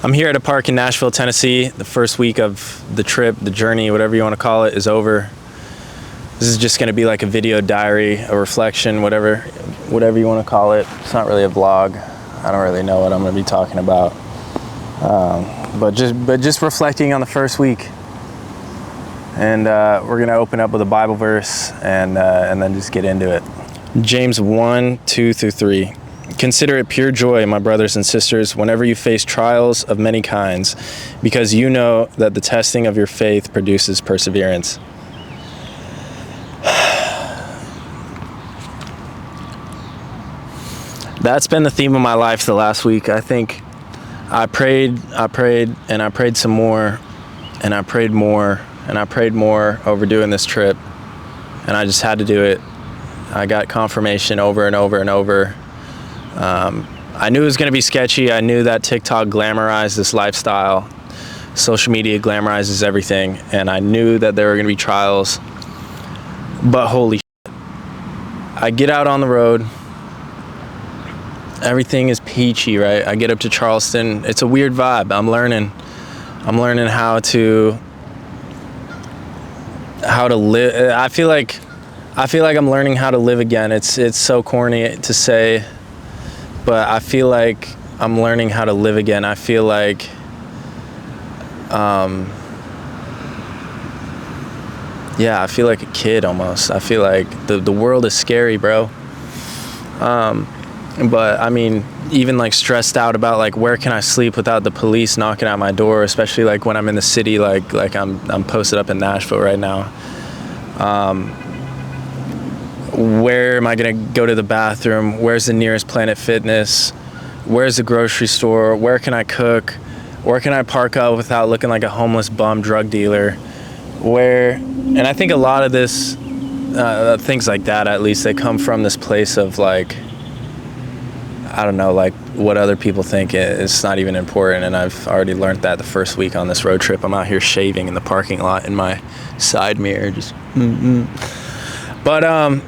I'm here at a park in Nashville, Tennessee. The first week of the trip, the journey, whatever you want to call it, is over. This is just going to be like a video diary, a reflection, whatever you want to call it. It's not really a vlog. I don't really know what I'm going to be talking about. But just reflecting on the first week. And we're going to open up with a Bible verse and then just get into it. James 1:2-3. Consider it pure joy, my brothers and sisters, whenever you face trials of many kinds, because you know that the testing of your faith produces perseverance. That's been the theme of my life the last week. I think I prayed, and I prayed some more, and I prayed more, and I prayed more over doing this trip, and I just had to do it. I got confirmation over and over and over. I knew it was going to be sketchy. I knew that TikTok glamorized this lifestyle. Social media glamorizes everything, and I knew that there were going to be trials. But holy shit. I get out on the road. Everything is peachy, right? I get up to Charleston. It's a weird vibe. I'm learning how to live. I feel like I'm learning how to live again. It's so corny to say, but I feel like I'm learning how to live again. I feel like I feel like a kid almost. I feel like the world is scary, bro. But I mean, even like stressed out about like where can I sleep without the police knocking at my door, especially like when I'm in the city, like I'm posted up in Nashville right now. Where am I gonna go to the bathroom? Where's the nearest Planet Fitness? Where's the grocery store? Where can I cook? Where can I park up without looking like a homeless bum drug dealer? And I think a lot of this, things like that, at least, they come from this place of like, I don't know, like what other people think is not even important. And I've already learned that the first week on this road trip. I'm out here shaving in the parking lot in my side mirror, just But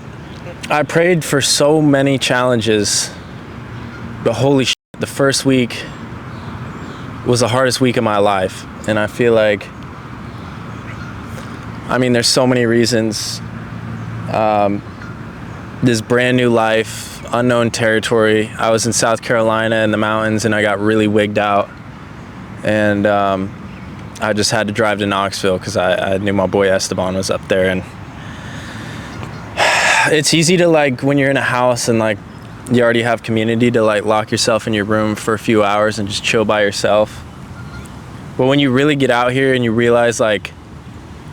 I prayed for so many challenges, but holy shit, the first week was the hardest week of my life. And I feel like, I mean, there's so many reasons. This brand new life, unknown territory. I was in South Carolina in the mountains and I got really wigged out. And I just had to drive to Knoxville because I knew my boy Esteban was up there. And it's easy to, like, when you're in a house and like you already have community, to like lock yourself in your room for a few hours and just chill by yourself. But when you really get out here and you realize like,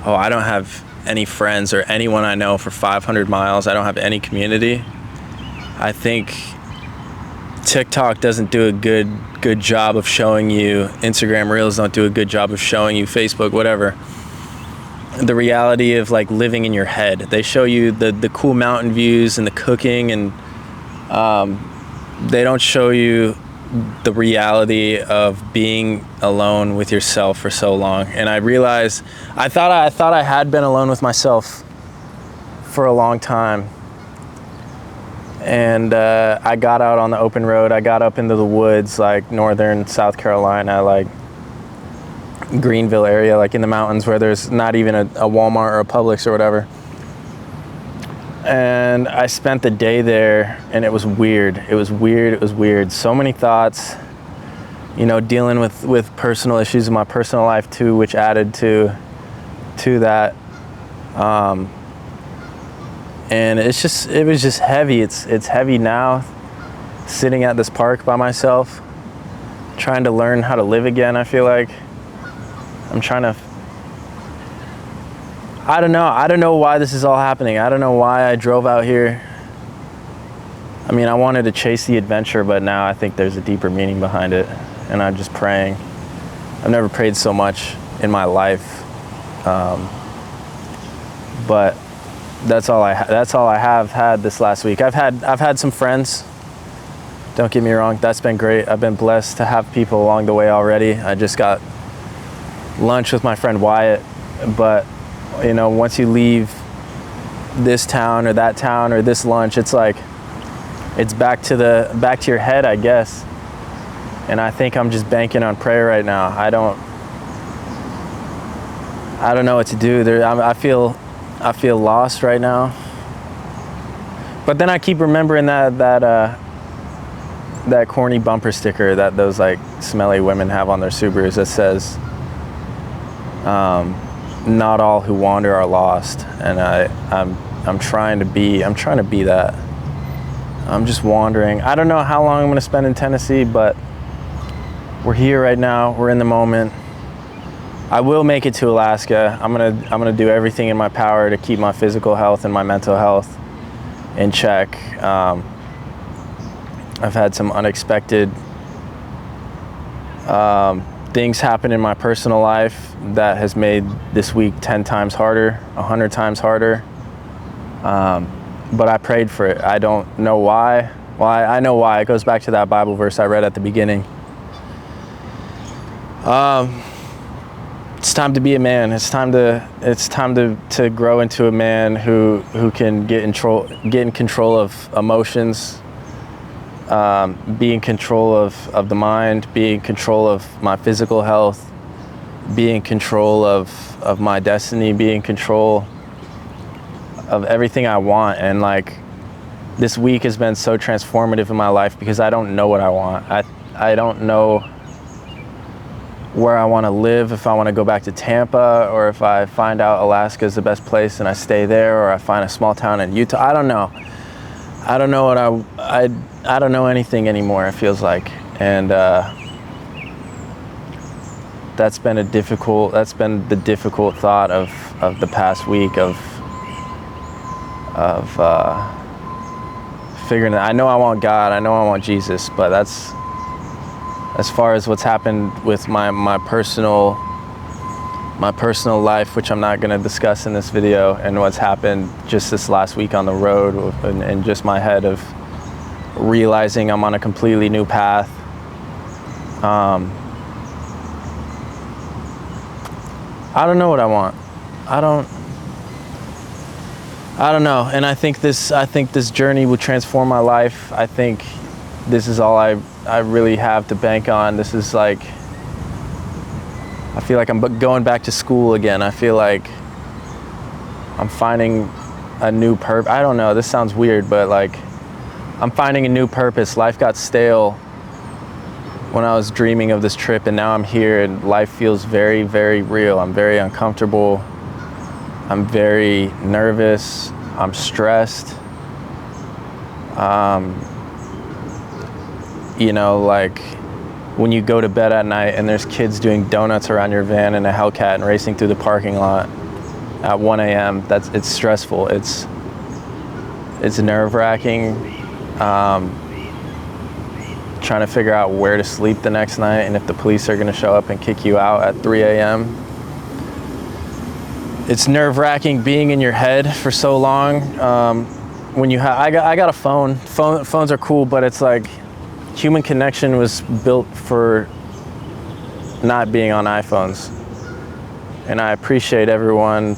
oh, I don't have any friends or anyone I know for 500 miles. I don't have any community. I think TikTok doesn't do a good job of showing you, Instagram Reels don't do a good job of showing you, Facebook, whatever, the reality of like living in your head. They show you the cool mountain views and the cooking, and they don't show you the reality of being alone with yourself for so long. And I realized I thought I had been alone with myself for a long time. And I got out on the open road. I got up into the woods, like northern South Carolina, like Greenville area, like in the mountains where there's not even a Walmart or a Publix or whatever. And I spent the day there, and it was weird. It was weird. So many thoughts, you know, dealing with personal issues in my personal life too, which added to that. And it was just heavy. It's heavy now, sitting at this park by myself, trying to learn how to live again. I feel like I'm trying to, I don't know why this is all happening. I don't know why I drove out here. I mean, I wanted to chase the adventure, but now I think there's a deeper meaning behind it, and I'm just praying. I've never prayed so much in my life, but that's all I have had this last week. I've had some friends. Don't get me wrong, that's been great. I've been blessed to have people along the way already. I just got lunch with my friend Wyatt, but you know, once you leave this town or that town or this lunch, it's like it's back to your head, I guess. And I think I'm just banking on prayer right now. I don't know what to do. I feel lost right now. But then I keep remembering that corny bumper sticker that those like smelly women have on their Subarus that says, "Not all who wander are lost." And I'm trying to be that. I'm just wandering. I don't know how long I'm gonna spend in Tennessee, but we're here right now. We're in the moment. I will make it to Alaska. I'm gonna do everything in my power to keep my physical health and my mental health in check. I've had some unexpected things happen in my personal life that has made this week 10 times harder, 100 times harder. But I prayed for it. I don't know why. Well, I know why. It goes back to that Bible verse I read at the beginning. It's time to be a man. It's time to grow into a man who can get in control of emotions, be in control of the mind, be in control of my physical health, be in control of my destiny, be in control of everything I want. And like, this week has been so transformative in my life because I don't know what I want. I don't know where I want to live, if I want to go back to Tampa, or if I find out Alaska is the best place and I stay there, or I find a small town in Utah. I don't know. I don't know what I don't know anything anymore, it feels like. And that's been the difficult thought of the past week of figuring that I know I want God, I know I want Jesus, but that's as far as what's happened with my personal life, which I'm not going to discuss in this video, and what's happened just this last week on the road, and just my head of realizing I'm on a completely new path. I don't know what I want. I don't know. And I think this journey will transform my life. I think this is all I really have to bank on. This is like, I feel like I'm going back to school again. I feel like I'm finding a new purpose. I don't know, this sounds weird, but like, I'm finding a new purpose. Life got stale when I was dreaming of this trip, and now I'm here and life feels very, very real. I'm very uncomfortable. I'm very nervous. I'm stressed. You know, like when you go to bed at night and there's kids doing donuts around your van in a Hellcat and racing through the parking lot at 1 a.m. It's stressful. It's nerve-wracking. Trying to figure out where to sleep the next night, and if the police are going to show up and kick you out at 3 a.m. It's nerve-wracking being in your head for so long. When you I got a phone. Phones are cool, but it's like human connection was built for not being on iPhones. And I appreciate everyone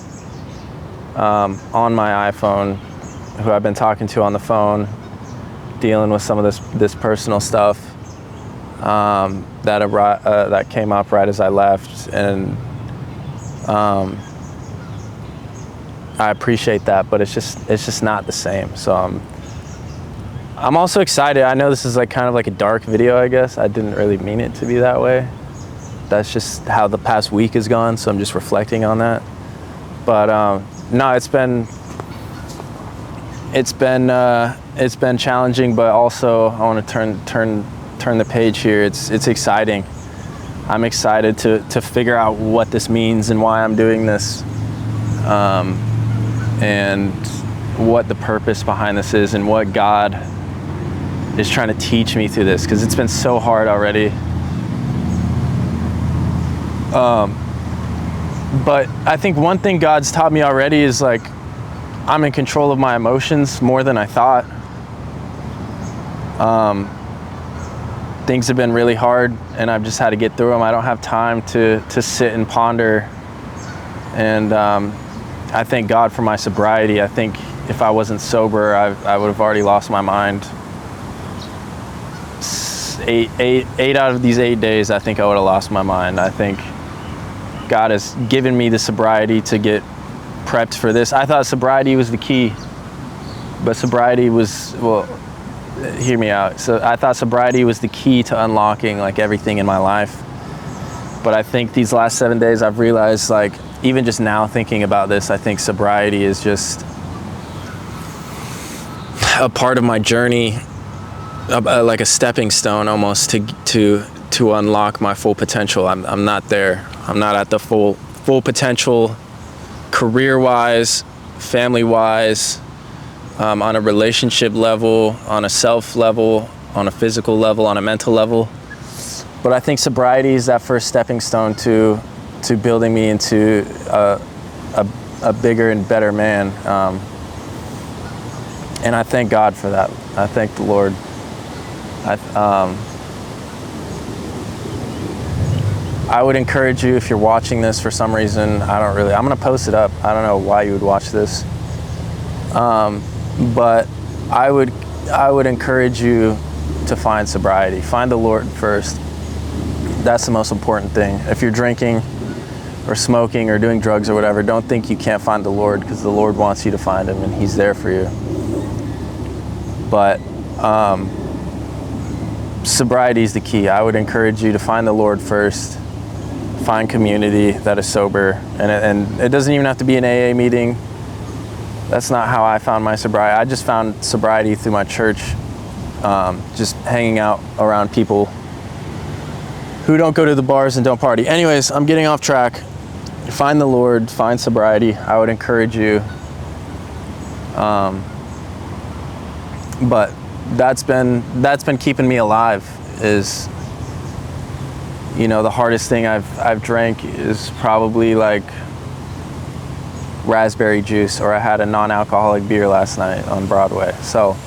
on my iPhone who I've been talking to on the phone, dealing with some of this personal stuff that came up right as I left, and I appreciate that, but it's just not the same. So I'm also excited. I know this is like kind of like a dark video, I guess. I didn't really mean it to be that way. That's just how the past week has gone, so I'm just reflecting on that. But no, it's been challenging, but also I want to turn the page here. It's exciting. I'm excited to figure out what this means and why I'm doing this, and what the purpose behind this is, and what God is trying to teach me through this, because it's been so hard already. But I think one thing God's taught me already is like, I'm in control of my emotions more than I thought. Things have been really hard, and I've just had to get through them. I don't have time to sit and ponder. And I thank God for my sobriety. I think if I wasn't sober, I would have already lost my mind eight out of these 8 days, I think I would have lost my mind. I think God has given me the sobriety to get prepped for this. I thought sobriety was the key, but sobriety was, well, hear me out. So I thought sobriety was the key to unlocking like everything in my life. But I think these last 7 days I've realized, like, even just now thinking about this, I think sobriety is just a part of my journey, like a stepping stone almost to unlock my full potential. I'm not there. I'm not at the full potential, career-wise, family-wise, on a relationship level, on a self level, on a physical level, on a mental level. But I think sobriety is that first stepping stone to building me into a bigger and better man. And I thank God for that. I thank the Lord. I would encourage you, if you're watching this for some reason, I'm gonna post it up. I don't know why you would watch this. But I would encourage you to find sobriety. Find the Lord first. That's the most important thing. If you're drinking or smoking or doing drugs or whatever, don't think you can't find the Lord, because the Lord wants you to find him and he's there for you. But sobriety is the key. I would encourage you to find the Lord first. Find community that is sober, and it doesn't even have to be an AA meeting. That's not how I found my sobriety. I just found sobriety through my church, just hanging out around people who don't go to the bars and don't party. Anyways, I'm getting off track. Find the Lord, find sobriety. I would encourage you. But that's been keeping me alive. Is, you know, the hardest thing I've drank is probably like raspberry juice, or I had a non-alcoholic beer last night on Broadway. So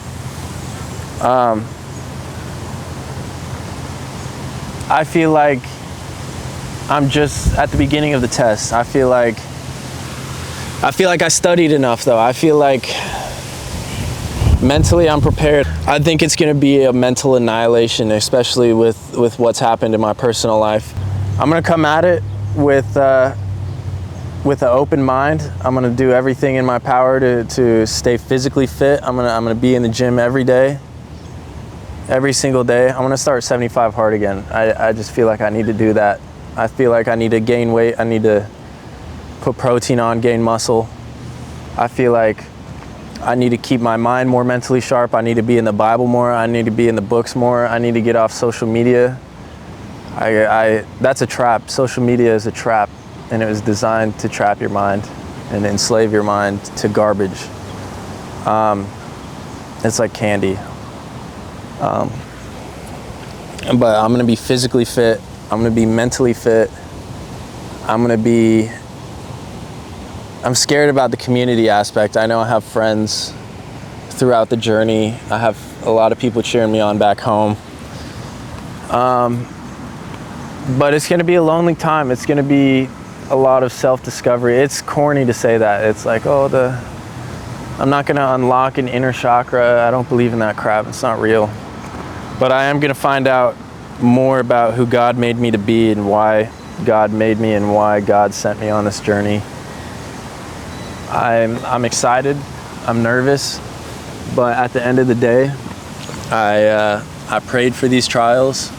I feel like I'm just at the beginning of the test. I feel like I studied enough, though. I feel like mentally I'm prepared. I think it's going to be a mental annihilation, especially with what's happened in my personal life. I'm going to come at it with an open mind. I'm going to do everything in my power to stay physically fit. I'm going to be in the gym every day, every single day. I'm going to start 75 hard again. I just feel like I need to do that. I feel like I need to gain weight. I need to put protein on, gain muscle. I feel like I need to keep my mind more mentally sharp. I need to be in the Bible more. I need to be in the books more. I need to get off social media. That's a trap. Social media is a trap, and it was designed to trap your mind and enslave your mind to garbage. It's like candy. But I'm gonna be physically fit. I'm gonna be mentally fit. I'm scared about the community aspect. I know I have friends throughout the journey. I have a lot of people cheering me on back home. But it's gonna be a lonely time. It's gonna be a lot of self-discovery. It's corny to say that. It's like, I'm not gonna unlock an inner chakra. I don't believe in that crap. It's not real. But I am gonna find out more about who God made me to be and why God made me and why God sent me on this journey. I'm excited. I'm nervous. But at the end of the day, I prayed for these trials.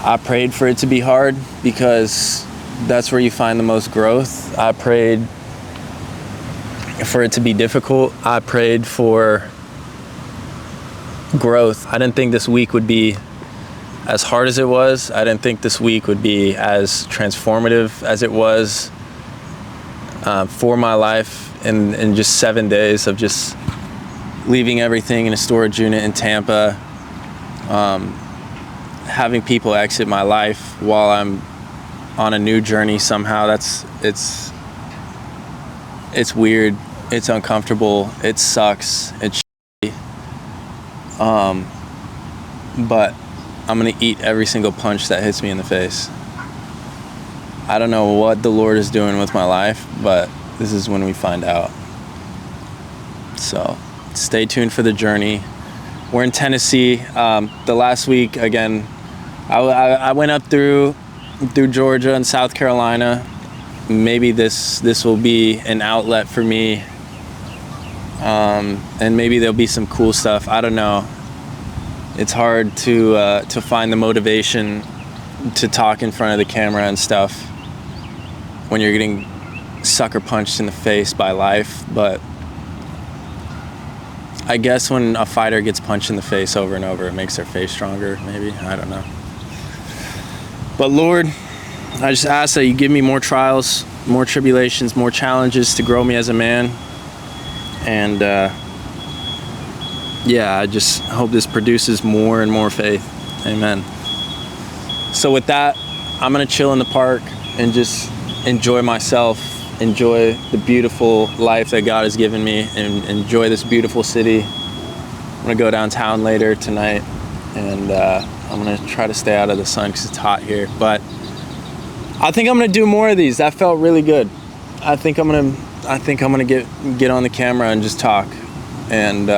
I prayed for it to be hard because that's where you find the most growth. I prayed for it to be difficult. I prayed for growth. I didn't think this week would be as hard as it was. I didn't think this week would be as transformative as it was for my life in just 7 days of just leaving everything in a storage unit in Tampa, having people exit my life while I'm on a new journey somehow. It's weird. It's uncomfortable. It sucks. It's shitty. But I'm gonna eat every single punch that hits me in the face. I don't know what the Lord is doing with my life, but this is when we find out. So stay tuned for the journey. We're in Tennessee. The last week, again, I went up through Georgia and South Carolina. Maybe this will be an outlet for me, and maybe there'll be some cool stuff. I don't know. It's hard to find the motivation to talk in front of the camera and stuff when you're getting sucker punched in the face by life. But I guess when a fighter gets punched in the face over and over, it makes their face stronger, maybe. I don't know. But Lord, I just ask that you give me more trials, more tribulations, more challenges to grow me as a man. And I just hope this produces more and more faith. Amen. So with that, I'm gonna chill in the park and just enjoy myself, enjoy the beautiful life that God has given me, and enjoy this beautiful city. I'm gonna go downtown later tonight, and I'm gonna try to stay out of the sun because it's hot here. But I think I'm gonna do more of these. That felt really good. I think I'm gonna get on the camera and just talk. And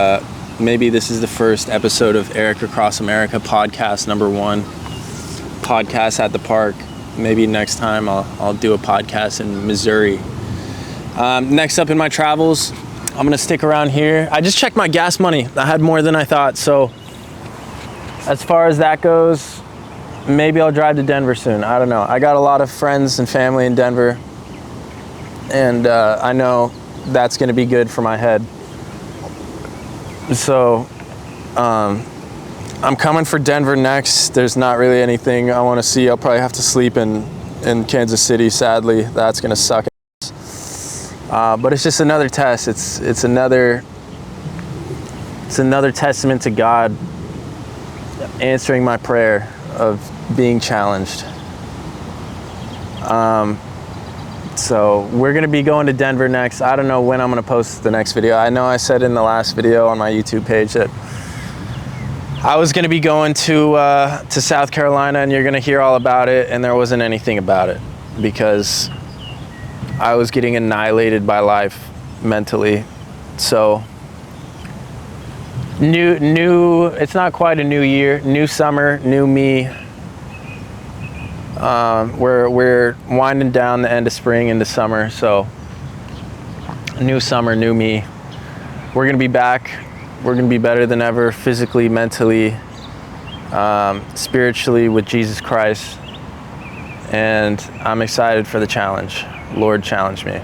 maybe this is the first episode of Eric Across America podcast #1, podcast at the park. Maybe next time I'll do a podcast in Missouri. Next up in my travels, I'm gonna stick around here. I just checked my gas money. I had more than I thought. So as far as that goes, maybe I'll drive to Denver soon. I don't know. I got a lot of friends and family in Denver, and I know that's gonna be good for my head. So I'm coming for Denver next. There's not really anything I want to see. I'll probably have to sleep in Kansas City, sadly. That's gonna suck. But it's just another test. It's another testament to God answering my prayer of being challenged. So we're gonna be going to Denver next. I don't know when I'm gonna post the next video. I know I said in the last video on my YouTube page that I was gonna be going to South Carolina, and you're gonna hear all about it, and there wasn't anything about it because I was getting annihilated by life mentally. So new, it's not quite a new year, new summer, new me. We're winding down the end of spring into summer, so new summer, new me. We're gonna be back. We're gonna be better than ever, physically, mentally, spiritually with Jesus Christ. And I'm excited for the challenge. Lord, challenge me.